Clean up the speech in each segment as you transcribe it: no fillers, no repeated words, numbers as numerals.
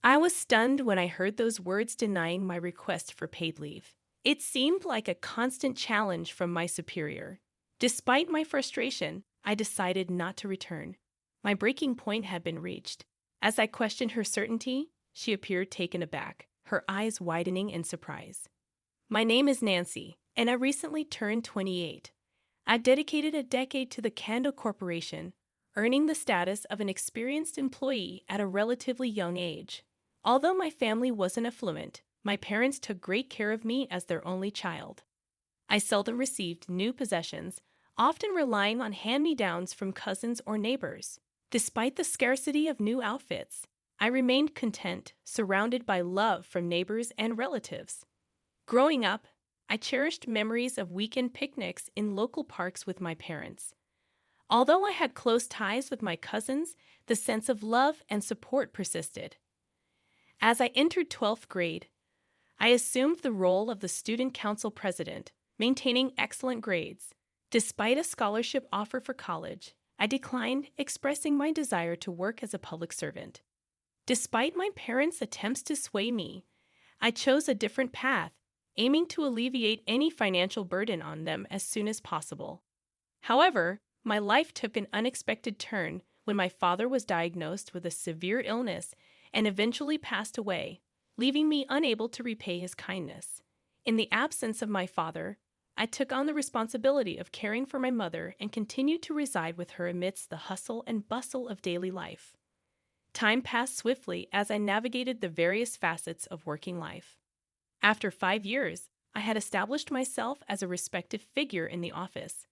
I was stunned when I heard those words denying my request for paid leave. It seemed like a constant challenge from my superior. Despite my frustration, I decided not to return. My breaking point had been reached. As I questioned her certainty, she appeared taken aback, her eyes widening in surprise. My name is Nancy, and I recently turned 28. I dedicated a decade to the Candle Corporation, earning the status of an experienced employee at a relatively young age. Although my family wasn't affluent, my parents took great care of me as their only child. I seldom received new possessions, often relying on hand-me-downs from cousins or neighbors. Despite the scarcity of new outfits, I remained content, surrounded by love from neighbors and relatives. Growing up, I cherished memories of weekend picnics in local parks with my parents. Although I had close ties with my cousins, the sense of love and support persisted. As I entered 12th grade, I assumed the role of the student council president, maintaining excellent grades. Despite a scholarship offer for college, I declined, expressing my desire to work as a public servant. Despite my parents' attempts to sway me, I chose a different path, aiming to alleviate any financial burden on them as soon as possible. However, my life took an unexpected turn when my father was diagnosed with a severe illness and eventually passed away, leaving me unable to repay his kindness. In the absence of my father, I took on the responsibility of caring for my mother and continued to reside with her amidst the hustle and bustle of daily life. Time passed swiftly as I navigated the various facets of working life. After 5 years, I had established myself as a respected figure in the office,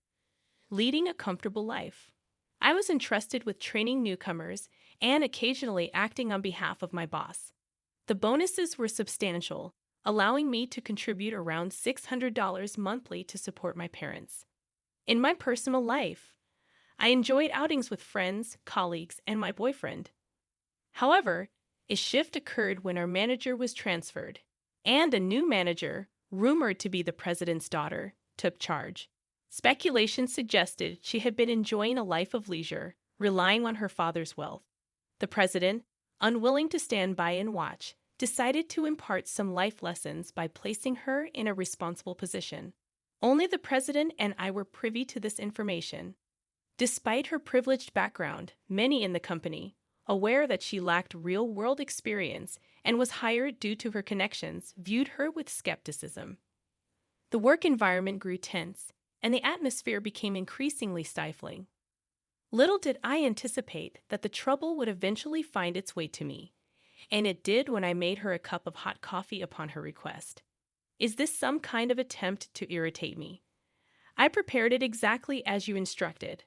leading a comfortable life. I was entrusted with training newcomers and occasionally acting on behalf of my boss. The bonuses were substantial, allowing me to contribute around $600 monthly to support my parents. In my personal life, I enjoyed outings with friends, colleagues, and my boyfriend. However, a shift occurred when our manager was transferred, and a new manager, rumored to be the president's daughter, took charge. Speculation suggested she had been enjoying a life of leisure, relying on her father's wealth. The president, unwilling to stand by and watch, decided to impart some life lessons by placing her in a responsible position. Only the president and I were privy to this information. Despite her privileged background, many in the company, aware that she lacked real-world experience and was hired due to her connections, viewed her with skepticism. The work environment grew tense, and the atmosphere became increasingly stifling. Little did I anticipate that the trouble would eventually find its way to me, and it did when I made her a cup of hot coffee upon her request. Is this some kind of attempt to irritate me? I prepared it exactly as you instructed.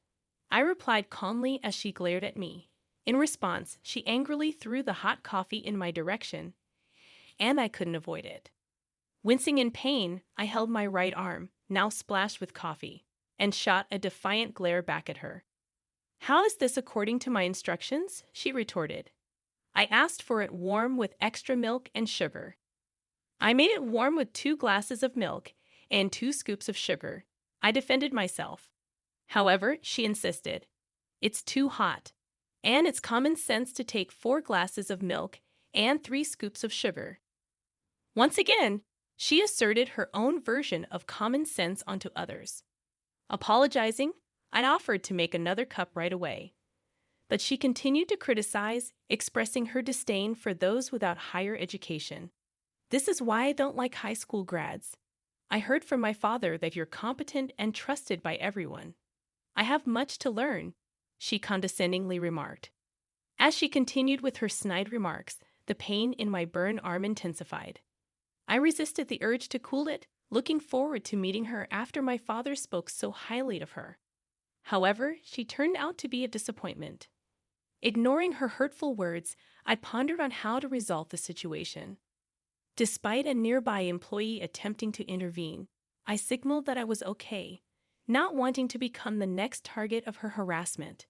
I replied calmly as she glared at me. In response, she angrily threw the hot coffee in my direction, and I couldn't avoid it. Wincing in pain, I held my right arm, now splashed with coffee, and shot a defiant glare back at her. "How is this according to my instructions?" she retorted. "I asked for it warm with extra milk and sugar." "I made it warm with 2 glasses of milk and 2 scoops of sugar." I defended myself. However, she insisted. "It's too hot, and it's common sense to take 4 glasses of milk and 3 scoops of sugar." Once again, she asserted her own version of common sense onto others. Apologizing, I offered to make another cup right away. But she continued to criticize, expressing her disdain for those without higher education. "This is why I don't like high school grads. I heard from my father that you're competent and trusted by everyone." "I have much to learn," she condescendingly remarked. As she continued with her snide remarks, the pain in my burned arm intensified. I resisted the urge to cool it, looking forward to meeting her after my father spoke so highly of her. However, she turned out to be a disappointment. Ignoring her hurtful words, I pondered on how to resolve the situation. Despite a nearby employee attempting to intervene, I signaled that I was okay, not wanting to become the next target of her harassment.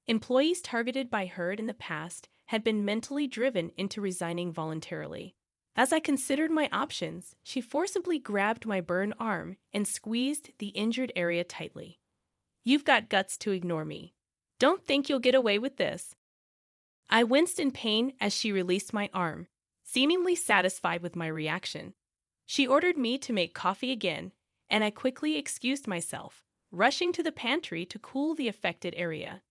Employees targeted by her in the past had been mentally driven into resigning voluntarily. As I considered my options, she forcibly grabbed my burned arm and squeezed the injured area tightly. "You've got guts to ignore me. Don't think you'll get away with this." I winced in pain as she released my arm, seemingly satisfied with my reaction. She ordered me to make coffee again, and I quickly excused myself, rushing to the pantry to cool the affected area.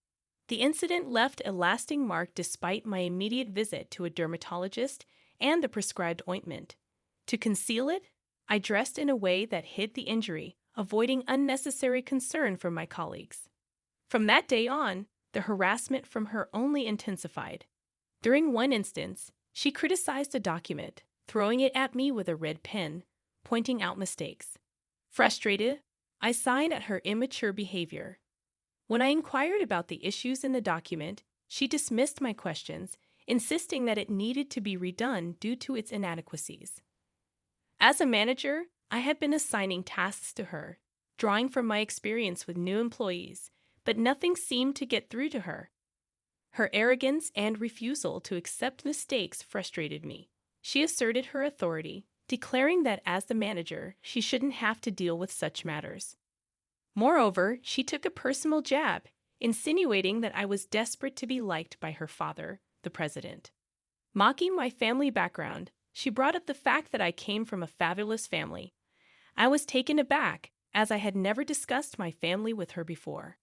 The incident left a lasting mark despite my immediate visit to a dermatologist and the prescribed ointment. To conceal it, I dressed in a way that hid the injury, avoiding unnecessary concern from my colleagues. From that day on, the harassment from her only intensified. During one instance, she criticized a document, throwing it at me with a red pen, pointing out mistakes. Frustrated, I sighed at her immature behavior. When I inquired about the issues in the document, she dismissed my questions, insisting that it needed to be redone due to its inadequacies. As a manager, I had been assigning tasks to her, drawing from my experience with new employees, but nothing seemed to get through to her. Her arrogance and refusal to accept mistakes frustrated me. She asserted her authority, declaring that as the manager, she shouldn't have to deal with such matters. Moreover, she took a personal jab, insinuating that I was desperate to be liked by her father, the president. Mocking my family background, she brought up the fact that I came from a fabulous family. I was taken aback, as I had never discussed my family with her before.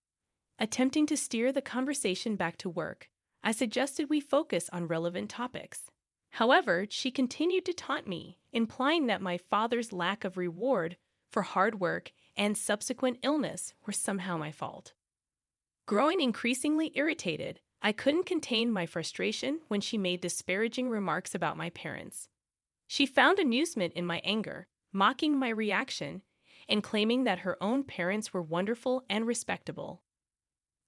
Attempting to steer the conversation back to work, I suggested we focus on relevant topics. However, she continued to taunt me, implying that my father's lack of reward for hard work and subsequent illness were somehow my fault. Growing increasingly irritated, I couldn't contain my frustration when she made disparaging remarks about my parents. She found amusement in my anger, mocking my reaction, and claiming that her own parents were wonderful and respectable.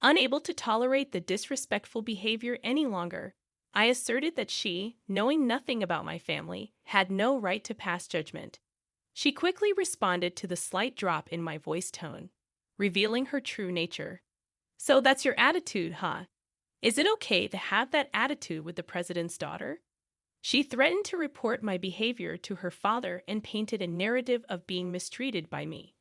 Unable to tolerate the disrespectful behavior any longer, I asserted that she, knowing nothing about my family, had no right to pass judgment. She quickly responded to the slight drop in my voice tone, revealing her true nature. "So that's your attitude, huh? Is it okay to have that attitude with the president's daughter?" She threatened to report my behavior to her father and painted a narrative of being mistreated by me.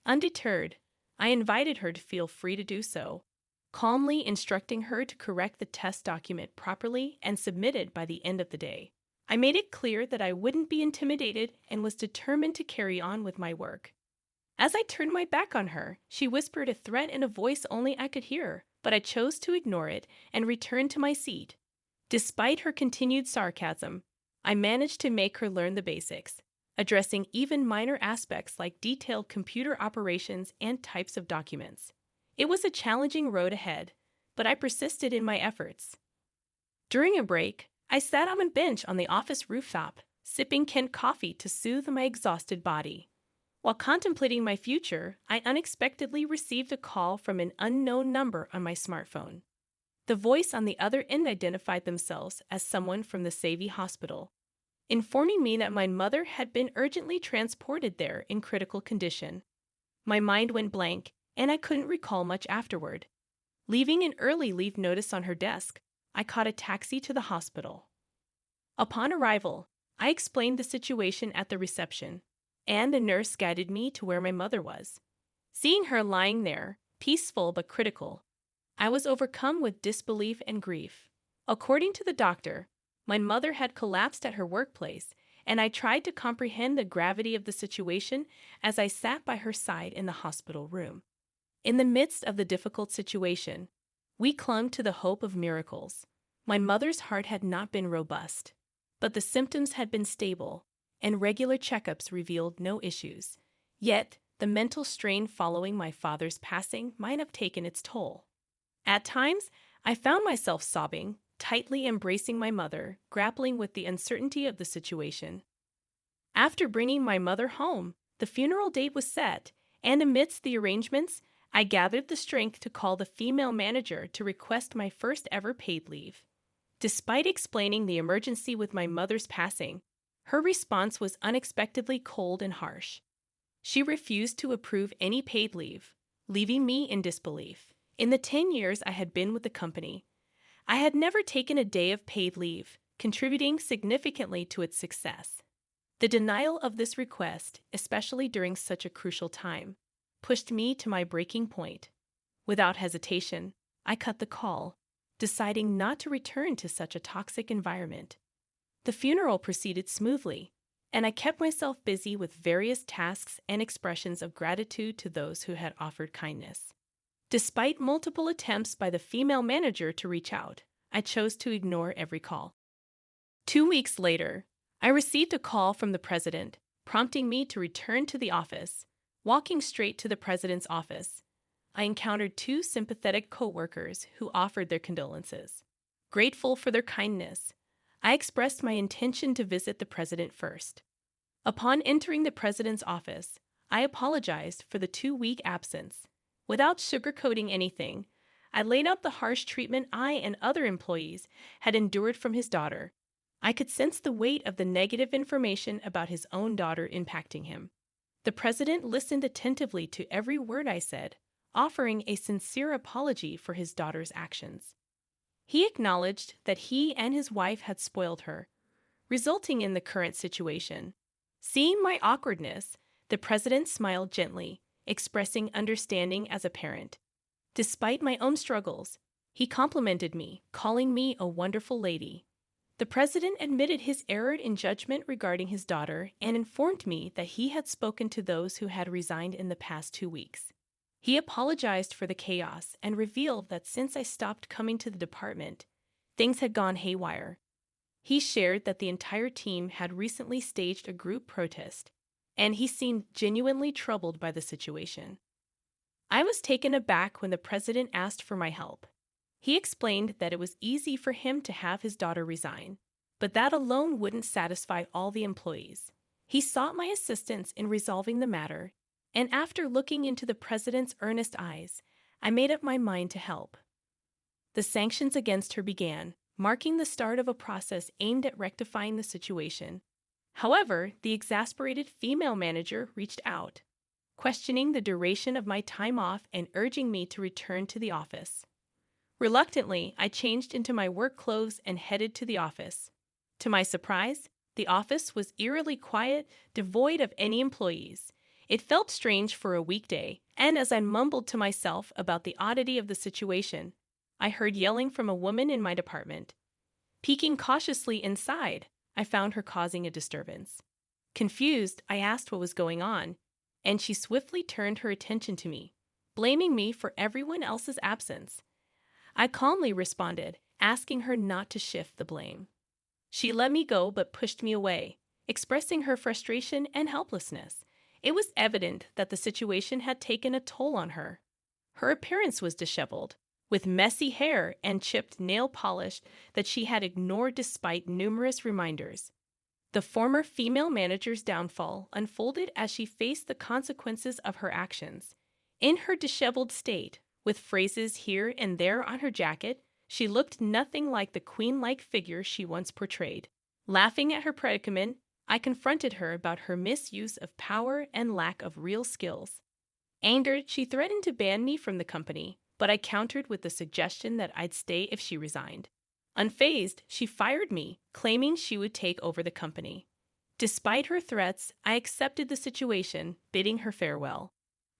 Undeterred, I invited her to feel free to do so, calmly instructing her to correct the test document properly and submit it by the end of the day. I made it clear that I wouldn't be intimidated and was determined to carry on with my work. As I turned my back on her, she whispered a threat in a voice only I could hear, but I chose to ignore it and return to my seat. Despite her continued sarcasm, I managed to make her learn the basics, addressing even minor aspects like detailed computer operations and types of documents. It was a challenging road ahead, but I persisted in my efforts. During a break, I sat on a bench on the office rooftop, sipping Kent coffee to soothe my exhausted body. While contemplating my future, I unexpectedly received a call from an unknown number on my smartphone. The voice on the other end identified themselves as someone from the Savy Hospital, informing me that my mother had been urgently transported there in critical condition. My mind went blank, and I couldn't recall much afterward. Leaving an early leave notice on her desk, I caught a taxi to the hospital. Upon arrival, I explained the situation at the reception, and a nurse guided me to where my mother was. Seeing her lying there, peaceful but critical, I was overcome with disbelief and grief. According to the doctor, my mother had collapsed at her workplace, and I tried to comprehend the gravity of the situation as I sat by her side in the hospital room. In the midst of the difficult situation, we clung to the hope of miracles. My mother's heart had not been robust, but the symptoms had been stable, and regular checkups revealed no issues. Yet, the mental strain following my father's passing might have taken its toll. At times, I found myself sobbing, tightly embracing my mother, grappling with the uncertainty of the situation. After bringing my mother home, the funeral date was set, and amidst the arrangements, I gathered the strength to call the female manager to request my first ever paid leave. Despite explaining the emergency with my mother's passing, her response was unexpectedly cold and harsh. She refused to approve any paid leave, leaving me in disbelief. In the 10 years I had been with the company, I had never taken a day of paid leave, contributing significantly to its success. The denial of this request, especially during such a crucial time, pushed me to my breaking point. Without hesitation, I cut the call, deciding not to return to such a toxic environment. The funeral proceeded smoothly, and I kept myself busy with various tasks and expressions of gratitude to those who had offered kindness. Despite multiple attempts by the female manager to reach out, I chose to ignore every call. 2 weeks later, I received a call from the president, prompting me to return to the office. Walking straight to the president's office, I encountered two sympathetic coworkers who offered their condolences. Grateful for their kindness, I expressed my intention to visit the president first. Upon entering the president's office, I apologized for the 2-week absence. Without sugarcoating anything, I laid out the harsh treatment I and other employees had endured from his daughter. I could sense the weight of the negative information about his own daughter impacting him. The president listened attentively to every word I said, offering a sincere apology for his daughter's actions. He acknowledged that he and his wife had spoiled her, resulting in the current situation. Seeing my awkwardness, the president smiled gently, expressing understanding as a parent. Despite my own struggles, he complimented me, calling me a wonderful lady. The president admitted his error in judgment regarding his daughter and informed me that he had spoken to those who had resigned in the past 2 weeks. He apologized for the chaos and revealed that since I stopped coming to the department, things had gone haywire. He shared that the entire team had recently staged a group protest, and he seemed genuinely troubled by the situation. I was taken aback when the president asked for my help. He explained that it was easy for him to have his daughter resign, but that alone wouldn't satisfy all the employees. He sought my assistance in resolving the matter, and after looking into the president's earnest eyes, I made up my mind to help. The sanctions against her began, marking the start of a process aimed at rectifying the situation. However, the exasperated female manager reached out, questioning the duration of my time off and urging me to return to the office. Reluctantly, I changed into my work clothes and headed to the office. To my surprise, the office was eerily quiet, devoid of any employees. It felt strange for a weekday, and as I mumbled to myself about the oddity of the situation, I heard yelling from a woman in my department. Peeking cautiously inside, I found her causing a disturbance. Confused, I asked what was going on, and she swiftly turned her attention to me, blaming me for everyone else's absence. I calmly responded, asking her not to shift the blame. She let me go but pushed me away, expressing her frustration and helplessness. It was evident that the situation had taken a toll on her. Her appearance was disheveled, with messy hair and chipped nail polish that she had ignored despite numerous reminders. The former female manager's downfall unfolded as she faced the consequences of her actions. In her disheveled state, with phrases here and there on her jacket, she looked nothing like the queen-like figure she once portrayed. Laughing at her predicament, I confronted her about her misuse of power and lack of real skills. Angered, she threatened to ban me from the company, but I countered with the suggestion that I'd stay if she resigned. Unfazed, she fired me, claiming she would take over the company. Despite her threats, I accepted the situation, bidding her farewell.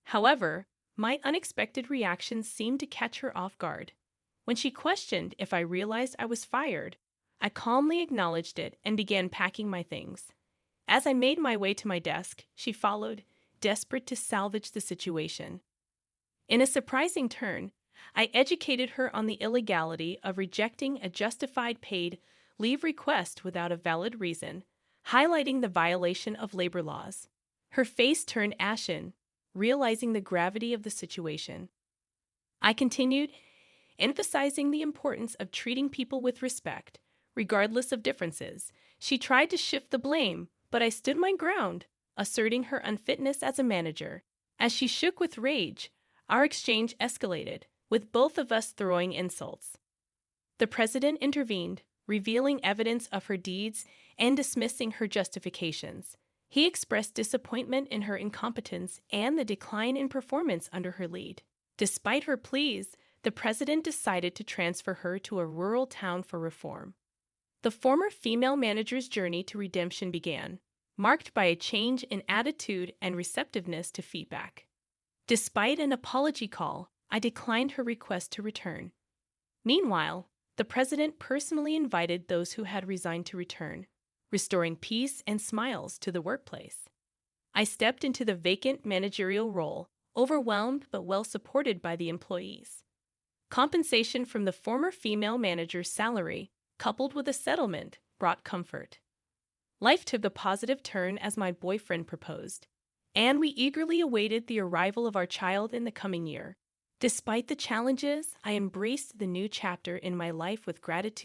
However, my unexpected reaction seemed to catch her off guard. When she questioned if I realized I was fired, I calmly acknowledged it and began packing my things. As I made my way to my desk, she followed, desperate to salvage the situation. In a surprising turn, I educated her on the illegality of rejecting a justified paid leave request without a valid reason, highlighting the violation of labor laws. Her face turned ashen, realizing the gravity of the situation. I continued, emphasizing the importance of treating people with respect, regardless of differences. She tried to shift the blame, but I stood my ground, asserting her unfitness as a manager. As she shook with rage, our exchange escalated, with both of us throwing insults. The president intervened, revealing evidence of her deeds and dismissing her justifications. He expressed disappointment in her incompetence and the decline in performance under her lead. Despite her pleas, the president decided to transfer her to a rural town for reform. The former female manager's journey to redemption began, marked by a change in attitude and receptiveness to feedback. Despite an apology call, I declined her request to return. Meanwhile, The president personally invited those who had resigned to return, restoring peace and smiles to the workplace. I stepped into the vacant managerial role, overwhelmed but well supported by the employees. Compensation from the former female manager's salary, coupled with a settlement, brought comfort. Life took a positive turn as my boyfriend proposed, and we eagerly awaited the arrival of our child in the coming year. Despite the challenges, I embraced the new chapter in my life with gratitude